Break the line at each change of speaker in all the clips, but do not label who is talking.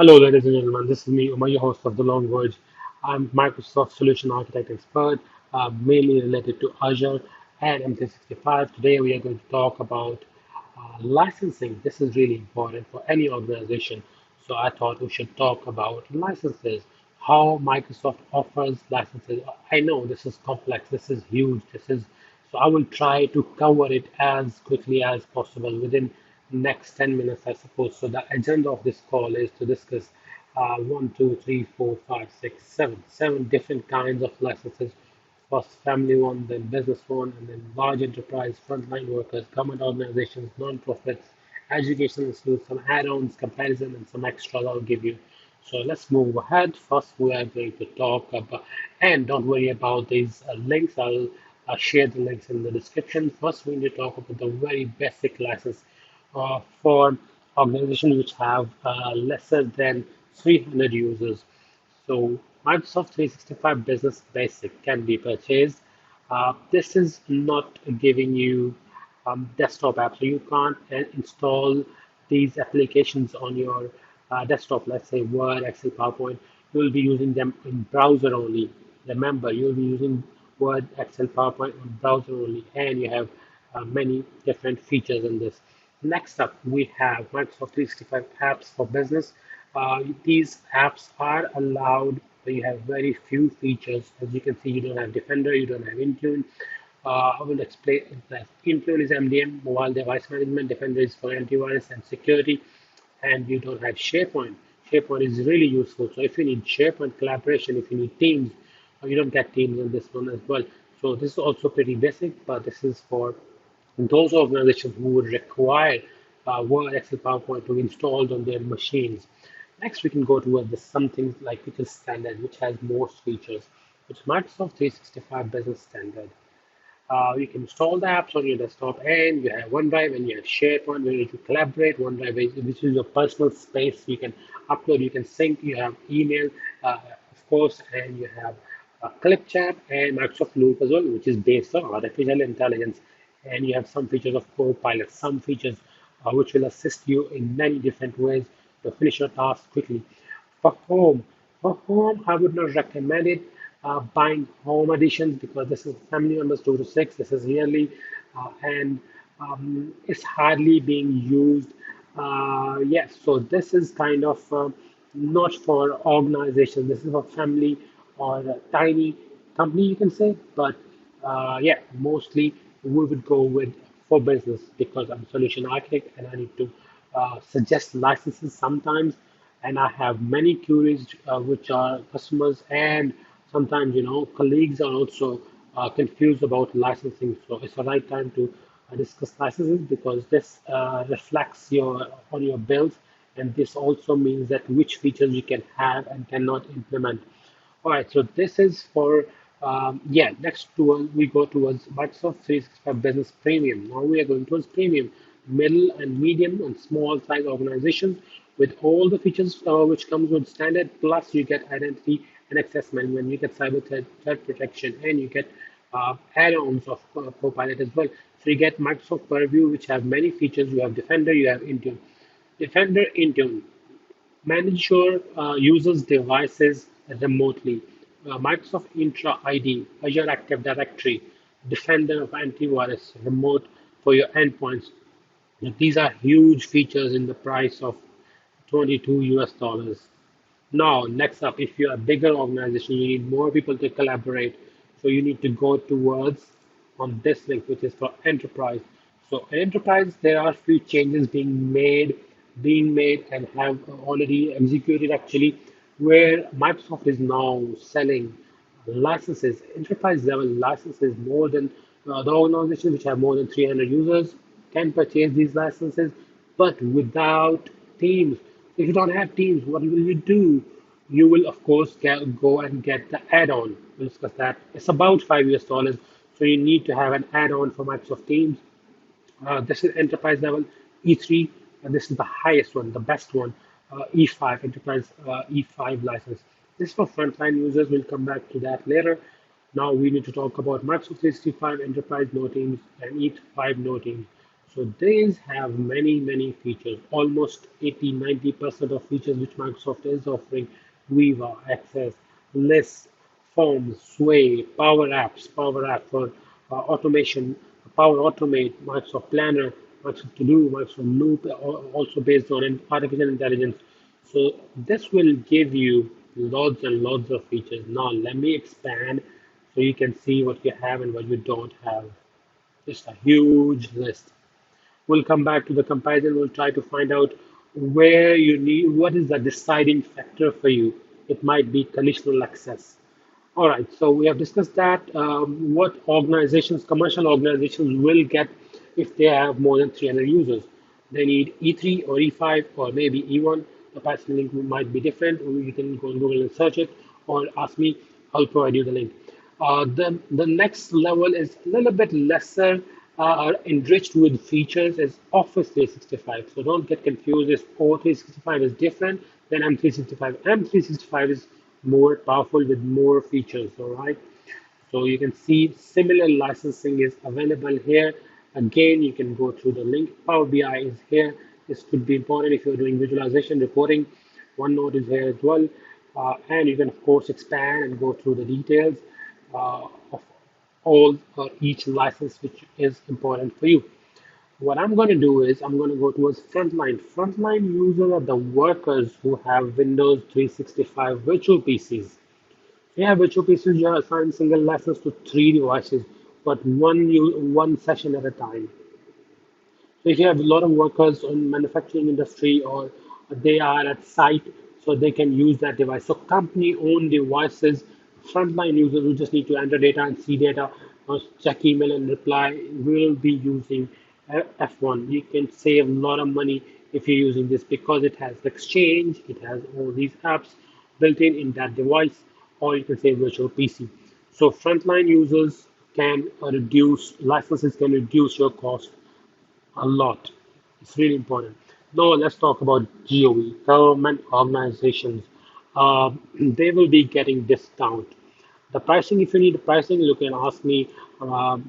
Hello, ladies and gentlemen. This is me, Umar, your host of The Long Voyage. I'm Microsoft Solution Architect Expert, mainly related to Azure and M365. Today, we are going to talk about licensing. This is really important for any organization. So, I thought we should talk about licenses, how Microsoft offers licenses. I know this is complex, this is huge, this is so I will try to cover it as quickly as possible within next 10 minutes, I suppose. So the agenda of this call is to discuss one, two, three, four, five, six, seven different kinds of licenses. First family one, then business one, and then large enterprise, frontline workers, government organizations, non-profits, education institutes, some add-ons, comparison, and some extras I'll give you. So let's move ahead. First, we are going to talk about, and don't worry about these links. I'll share the links in the description. First, we need to talk about the very basic license for organizations which have lesser than 300 users. So Microsoft 365 Business Basic can be purchased. This is not giving you desktop apps, so you can't install these applications on your desktop. Let's say Word, Excel, PowerPoint. You will be using them in browser only. Remember, you will be using Word, Excel, PowerPoint on browser only, and you have many different features in this. Next up, we have Microsoft 365 apps for business. These apps are allowed, but you have very few features. As you can see, you don't have Defender, you don't have Intune. I will explain that Intune is MDM, mobile device management, Defender is for antivirus and security, and you don't have SharePoint. SharePoint is really useful. So if you need SharePoint collaboration, if you need Teams, you don't get Teams on this one as well. So this is also pretty basic, but this is for those organizations who would require Word, Excel, PowerPoint to be installed on their machines. Next, we can go towards the something like which is standard, which has most features, which is Microsoft 365 Business Standard. You can install the apps on your desktop, and you have OneDrive and you have SharePoint where you can collaborate. OneDrive which is your personal space. You can upload, you can sync, you have email, of course, and you have Clip Chat and Microsoft Loop as well, which is based on artificial intelligence. And you have some features of Copilot, some features which will assist you in many different ways to finish your task quickly. For home, for home, I would not recommend it buying home editions because this is family members 2 to 6. This is yearly, and it's hardly being used. Yes, so this is kind of not for organization. This is for family or a tiny company, you can say. But yeah, mostly we would go with for business because I'm a solution architect and I need to suggest licenses sometimes. And I have many queries which are customers and sometimes colleagues are also confused about licensing. So it's the right time to discuss licenses because this reflects your on your bills, and this also means that which features you can have and cannot implement. All right, so this is for yeah. Next to we go towards Microsoft 365 Business Premium. Now we are going towards Premium, middle and medium and small size organizations with all the features which comes with standard. Plus you get identity and access management, you get cyber threat protection, and you get add-ons of Copilot as well. So you get Microsoft Purview, which have many features. You have Defender, you have Intune. Defender Intune. Manage your users' devices remotely. Microsoft Intra ID, Azure Active Directory, Defender of antivirus, remote for your endpoints. Now, these are huge features in the price of 22 US dollars. Now, next up, if you're a bigger organization, you need more people to collaborate. So you need to go towards on this link, which is for enterprise. So in enterprise, there are few changes being made and have already executed actually, where Microsoft is now selling licenses, enterprise level licenses more than the organizations which have more than 300 users can purchase these licenses, but without Teams. If you don't have Teams, what will you do? You will, of course, go and get the add-on. We'll discuss that. It's about 5 US dollars, so you need to have an add-on for Microsoft Teams. This is enterprise level E3, and this is the highest one, the best one, E5, enterprise E5 license. This is for frontline users. We'll come back to that later. Now we need to talk about Microsoft 365 Enterprise No Teams and E5 No Teams. So these have many features. Almost 80-90% of features which Microsoft is offering. Viva, Access, List, Forms, Sway, Power App for automation, Power Automate, Microsoft Planner, Microsoft To Do, Microsoft Loop, also based on artificial intelligence. So this will give you lots and lots of features. Now let me expand so you can see what you have and what you don't have. Just a huge list. We'll come back to the comparison. We'll try to find out where you need, what is the deciding factor for you. It might be conditional access. All right, so we have discussed that. What organizations, commercial organizations, will get if they have more than 300 users? They need E3 or E5 or maybe E1. The patching link might be different. You can go on Google and search it, or ask me. I'll provide you the link. The next level is a little bit lesser, enriched with features is Office 365. So don't get confused. This O365 is different than M365. M365 is more powerful with more features. All right. So you can see similar licensing is available here. Again, you can go through the link. Power BI is here. This could be important if you're doing visualization, reporting. OneNote is here as well. And you can, of course, expand and go through the details of all each license which is important for you. What I'm going to do is I'm going to go towards Frontline. Frontline users are the workers who have Windows 365 virtual PCs. Yeah, virtual PCs, you are assigned single license to three devices, but one session at a time. So if you have a lot of workers on manufacturing industry or they are at site, so they can use that device. So company-owned devices, frontline users who just need to enter data and see data or check email and reply will be using F1. You can save a lot of money if you're using this because it has the exchange, it has all these apps built in that device, or you can say virtual PC. So frontline users can reduce licenses can reduce your cost a lot. It's really important. Now let's talk about GOE, government organizations. They will be getting discount. The pricing, if you need the pricing, you can ask me,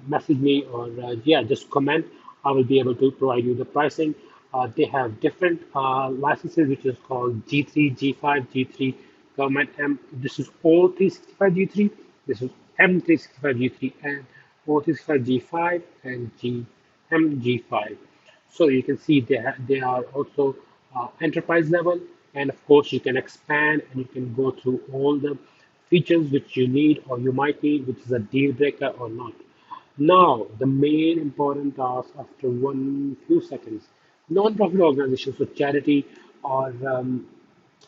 message me, or yeah, just comment. I will be able to provide you the pricing. They have different licenses, which is called G3, G5, G3, government M. This is O365 G3. This is M365 G3 and O365 G5 and MG5. So you can see they are also enterprise level, and of course you can expand and you can go through all the features which you need or you might need, which is a deal breaker or not. Now, the main important task after one few seconds, non-profit organizations, so charity or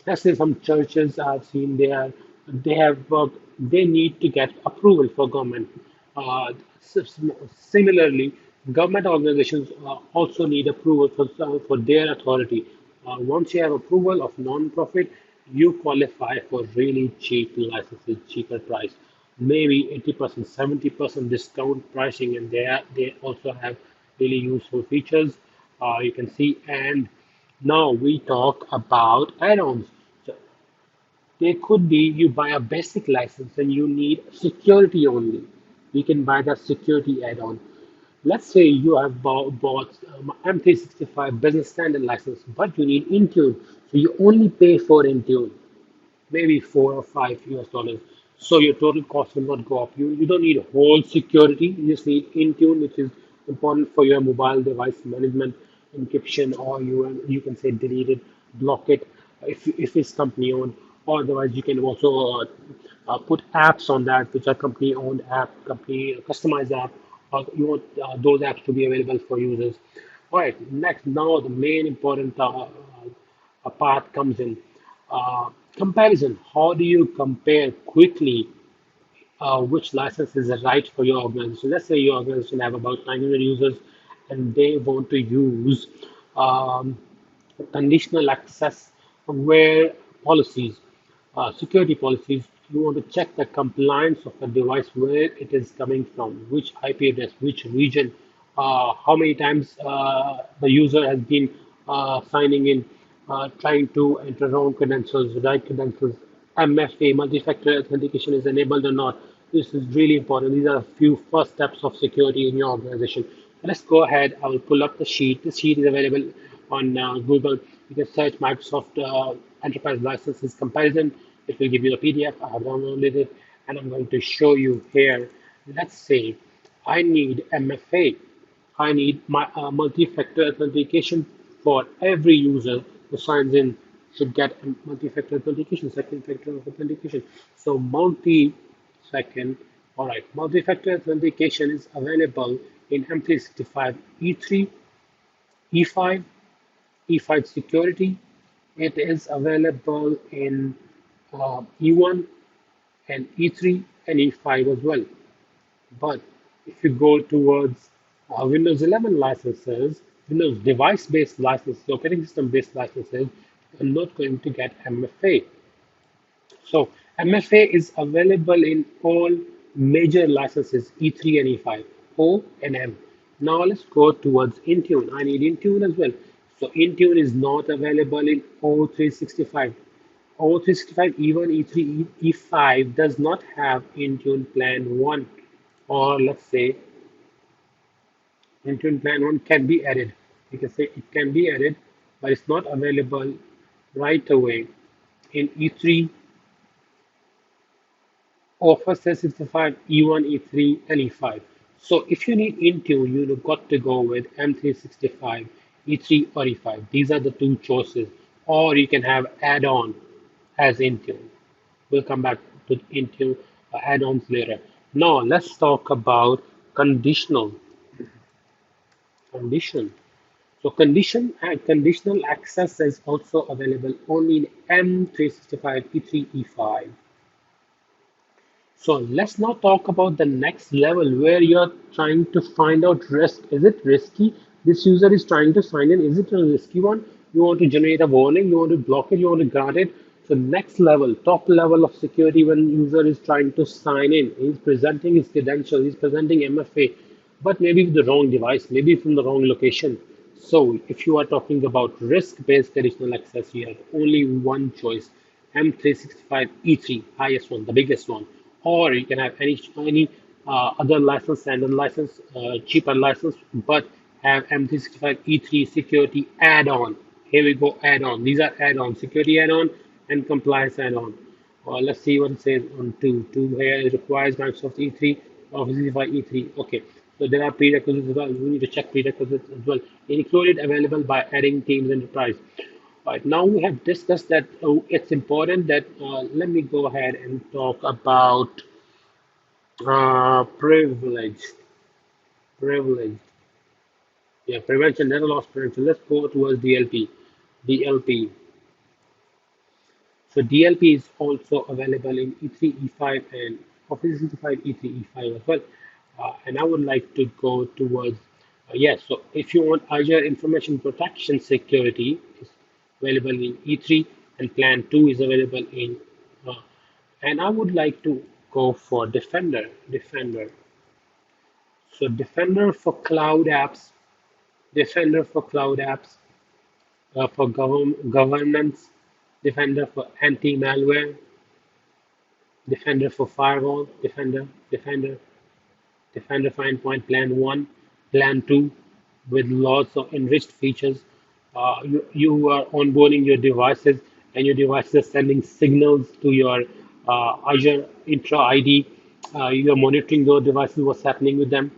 let's say some churches I've seen they have they need to get approval for government. Similarly, government organizations also need approval for their authority. Once you have approval of non-profit, you qualify for really cheap licenses, cheaper price, maybe 80%, 70% discount pricing, and they also have really useful features. You can see, and now we talk about add-ons. So they could be you buy a basic license and you need security only. You can buy that security add-on. Let's say you have bought M365 business standard license, but you need Intune. So you only pay for Intune, maybe $4 or $5. So your total cost will not go up. You don't need whole security. You just need Intune, which is important for your mobile device management, encryption, or you can say delete it, block it if it's company owned. Or otherwise, you can also put apps on that, which are company owned app, company customized app. Or you want those apps to be available for users. All right, next, now the main important part comes in. Comparison. How do you compare quickly which license is right for your organization? Let's say your organization have about 900 users and they want to use um, conditional access where policies, security policies, you want to check the compliance of the device, where it is coming from, which IP address, which region, how many times the user has been signing in, trying to enter wrong credentials, right credentials, MFA, multi-factor authentication is enabled or not. This is really important. These are a few first steps of security in your organization. Let's go ahead. I will pull up the sheet. This sheet is available on Google. You can search Microsoft Enterprise Licenses Comparison. It will give you the PDF. I have downloaded it, and I'm going to show you here. Let's say I need MFA. I need my multi-factor authentication for every user who signs in should get a multi-factor authentication, second factor of authentication. So multi-second, all right, multi-factor authentication is available in M365 E3, E5, E5 security. It is available in E1 and E3 and E5 as well. But if you go towards Windows 11 licenses, Windows device-based licenses, operating system-based licenses, you're not going to get MFA. So MFA is available in all major licenses E3 and E5, O and M. Now let's go towards Intune. I need Intune as well. So Intune is not available in O365. O365 E1, E3, E5 does not have Intune Plan 1, or let's say Intune Plan 1 can be added. You can say it can be added, but it's not available right away in E3, Office 365, E1, E3, and E5. So if you need Intune, you've got to go with M365, E3, or E5. These are the two choices. Or you can have add-on as Intune. We'll come back to Intune add-ons later. Now let's talk about conditional condition. So conditional access is also available only in M365, E3, E5. So let's now talk about the next level where you're trying to find out risk. Is it risky? This user is trying to sign in. Is it a risky one? You want to generate a warning, you want to block it, you want to grant it. So next level, top level of security when user is trying to sign in, he's presenting his credentials, he's presenting MFA, but maybe with the wrong device, maybe from the wrong location. So if you are talking about risk-based conditional access, you have only one choice, M365 E3, highest one, the biggest one, or you can have any other license, standard license, cheaper license, but have M365 E3 security add-on. Here we go, add-on. These are add-on, security add-on and compliance add-on. Let's see what it says on 2. 2 here it requires Microsoft E3, Office 365 E3. Okay, so there are prerequisites as well. We need to check prerequisites as well. Included, available by adding Teams Enterprise. Right, now we have discussed that it's important that let me go ahead and talk about privilege. Privilege. Yeah, prevention, data loss prevention. Let's go towards DLP. DLP. So DLP is also available in E3, E5, and Office 365 E3, E5 as well. And I would like to go towards, yes, so if you want Azure Information Protection Security, it's available in E3, and Plan 2 is available in, and I would like to go for Defender. Defender. So Defender for cloud apps, Defender for cloud apps, for governance, Defender for anti-malware, Defender for firewall, Defender for endpoint, plan 1, plan 2, with lots of enriched features. You are onboarding your devices, and your devices are sending signals to your Azure Intra ID. You are monitoring those devices, what's happening with them,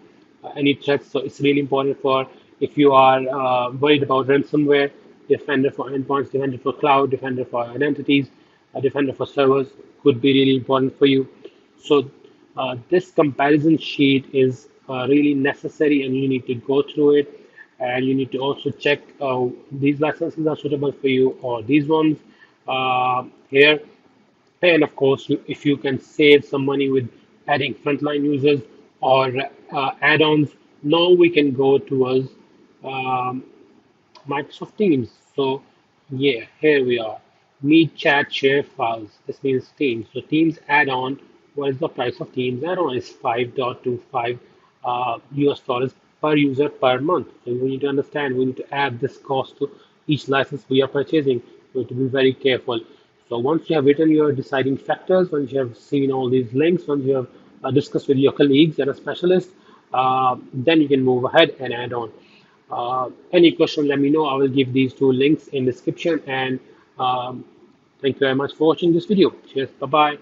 any threats. So it's really important for if you are worried about ransomware, Defender for endpoints, Defender for cloud, Defender for identities, Defender for servers could be really important for you. So this comparison sheet is really necessary, and you need to go through it, and you need to also check these licenses are suitable for you or these ones here. And of course, if you can save some money with adding frontline users or add-ons, now we can go towards um, Microsoft Teams. So yeah, here we are. Meet, chat, share files. This means Teams. So Teams add-on, what is the price of Teams add-on? Is 5.25 US dollars per user per month. So we need to understand, we need to add this cost to each license we are purchasing. We need to be very careful. So once you have written your deciding factors, once you have seen all these links, once you have discussed with your colleagues and a specialist, then you can move ahead and add on. Any question, let me know. I will give these two links in description. And thank you very much for watching this video. Cheers. Bye bye.